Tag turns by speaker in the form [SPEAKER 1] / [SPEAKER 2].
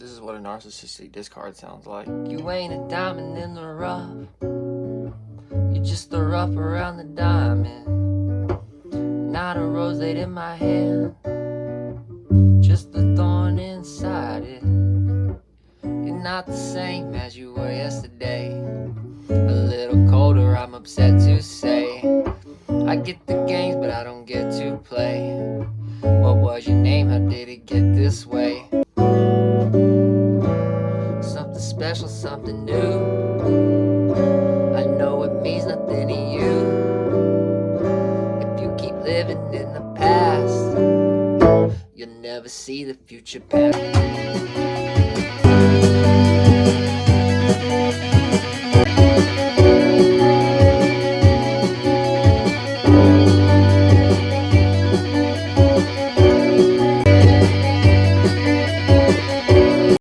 [SPEAKER 1] This is what a narcissistic discard sounds like. You ain't a diamond in the rough, you're just the rough around the diamond. Not a rosette in my hand, just a thorn inside it. You're not the same as you were yesterday. A little colder, I'm upset to say. I get the games, but I don't get to play. What was your name? How did it get this way? Something special, something new. I know it means nothing to you. If you keep living in the past, you'll never see the future pass.